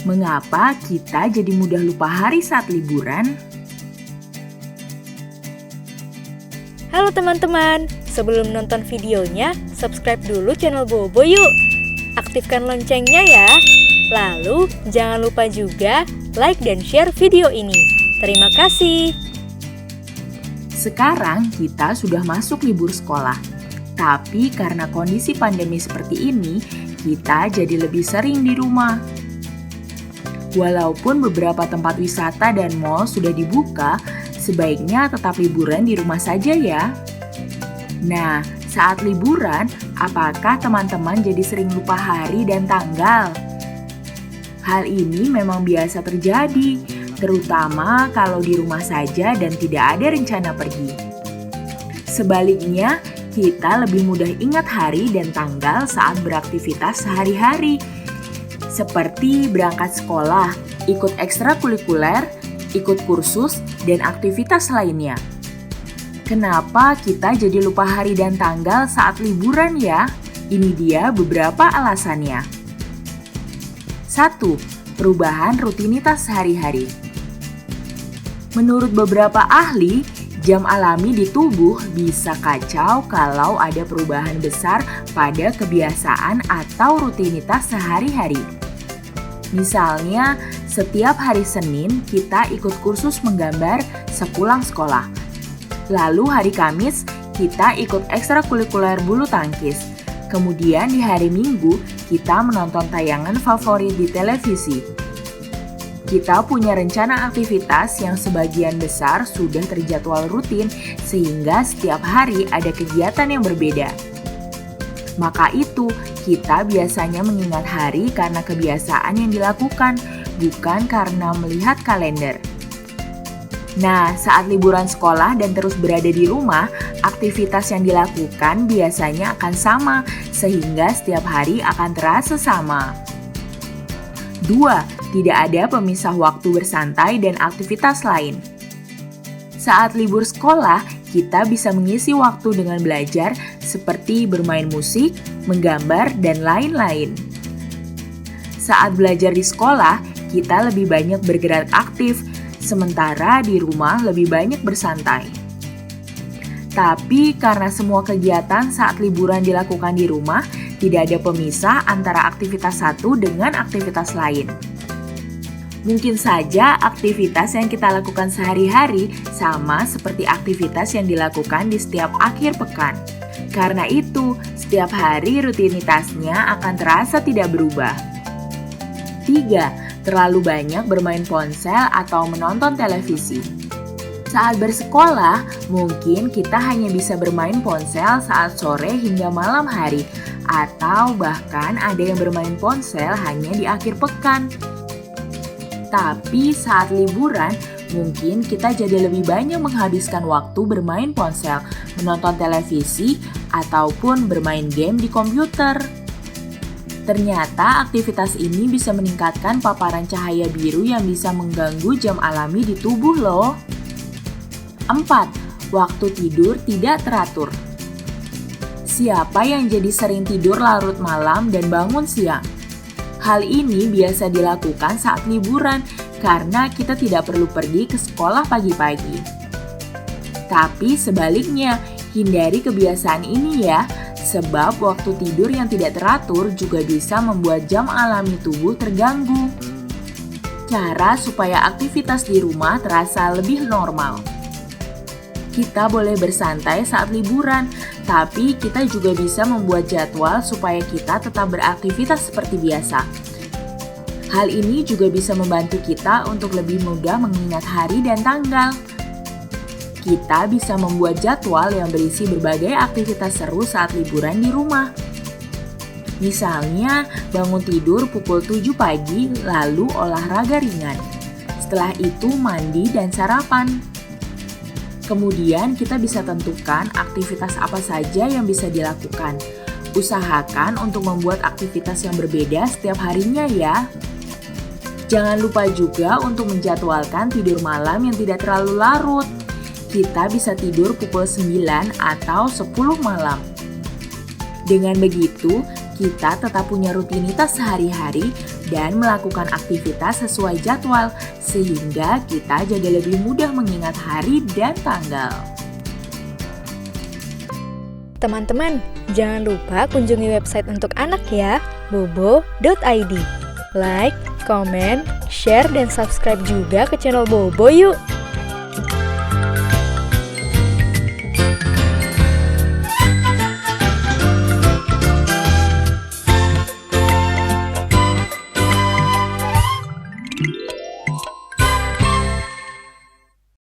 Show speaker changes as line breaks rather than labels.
Mengapa kita jadi mudah lupa hari saat liburan?
Halo teman-teman, sebelum nonton videonya, subscribe dulu channel Bobo yuk. Aktifkan loncengnya ya. Lalu, jangan lupa juga like dan share video ini. Terima kasih.
Sekarang kita sudah masuk libur sekolah. Tapi karena kondisi pandemi seperti ini, kita jadi lebih sering di rumah. Walaupun beberapa tempat wisata dan mal sudah dibuka, sebaiknya tetap liburan di rumah saja ya. Nah, saat liburan, apakah teman-teman jadi sering lupa hari dan tanggal? Hal ini memang biasa terjadi, terutama kalau di rumah saja dan tidak ada rencana pergi. Sebaliknya, kita lebih mudah ingat hari dan tanggal saat beraktivitas sehari-hari, seperti berangkat sekolah, ikut ekstrakurikuler, ikut kursus, dan aktivitas lainnya. Kenapa kita jadi lupa hari dan tanggal saat liburan ya? Ini dia beberapa alasannya. 1. Perubahan rutinitas sehari-hari. Menurut beberapa ahli, jam alami di tubuh bisa kacau kalau ada perubahan besar pada kebiasaan atau rutinitas sehari-hari. Misalnya, setiap hari Senin kita ikut kursus menggambar sepulang sekolah. Lalu hari Kamis kita ikut ekstrakurikuler bulu tangkis. Kemudian di hari Minggu kita menonton tayangan favorit di televisi. Kita punya rencana aktivitas yang sebagian besar sudah terjadwal rutin sehingga setiap hari ada kegiatan yang berbeda. Maka itu, kita biasanya mengingat hari karena kebiasaan yang dilakukan, bukan karena melihat kalender. Nah, saat liburan sekolah dan terus berada di rumah, aktivitas yang dilakukan biasanya akan sama, sehingga setiap hari akan terasa sama. 2. Tidak ada pemisah waktu bersantai dan aktivitas lain. Saat libur sekolah, kita bisa mengisi waktu dengan belajar seperti bermain musik, menggambar, dan lain-lain. Saat belajar di sekolah, kita lebih banyak bergerak aktif, sementara di rumah lebih banyak bersantai. Tapi karena semua kegiatan saat liburan dilakukan di rumah, tidak ada pemisah antara aktivitas satu dengan aktivitas lain. Mungkin saja aktivitas yang kita lakukan sehari-hari sama seperti aktivitas yang dilakukan di setiap akhir pekan. Karena itu, setiap hari rutinitasnya akan terasa tidak berubah. 3. Terlalu banyak bermain ponsel atau menonton televisi. Saat bersekolah, mungkin kita hanya bisa bermain ponsel saat sore hingga malam hari, atau bahkan ada yang bermain ponsel hanya di akhir pekan. Tapi saat liburan, mungkin kita jadi lebih banyak menghabiskan waktu bermain ponsel, menonton televisi, ataupun bermain game di komputer. Ternyata aktivitas ini bisa meningkatkan paparan cahaya biru yang bisa mengganggu jam alami di tubuh loh. 4. Waktu tidur tidak teratur. Siapa yang jadi sering tidur larut malam dan bangun siang? Hal ini biasa dilakukan saat liburan karena kita tidak perlu pergi ke sekolah pagi-pagi. Tapi sebaliknya, hindari kebiasaan ini ya, sebab waktu tidur yang tidak teratur juga bisa membuat jam alami tubuh terganggu. Cara supaya aktivitas di rumah terasa lebih normal. Kita boleh bersantai saat liburan, tapi kita juga bisa membuat jadwal supaya kita tetap beraktivitas seperti biasa. Hal ini juga bisa membantu kita untuk lebih mudah mengingat hari dan tanggal. Kita bisa membuat jadwal yang berisi berbagai aktivitas seru saat liburan di rumah. Misalnya, bangun tidur pukul 7 pagi lalu olahraga ringan. Setelah itu mandi dan sarapan. Kemudian kita bisa tentukan aktivitas apa saja yang bisa dilakukan. Usahakan untuk membuat aktivitas yang berbeda setiap harinya ya. Jangan lupa juga untuk menjadwalkan tidur malam yang tidak terlalu larut. Kita bisa tidur pukul 9 atau 10 malam. Dengan begitu, kita tetap punya rutinitas sehari-hari dan melakukan aktivitas sesuai jadwal, sehingga kita jadi lebih mudah mengingat hari dan tanggal.
Teman-teman, jangan lupa kunjungi website untuk anak ya, bobo.id. Like, comment, share, dan subscribe juga ke channel Bobo yuk!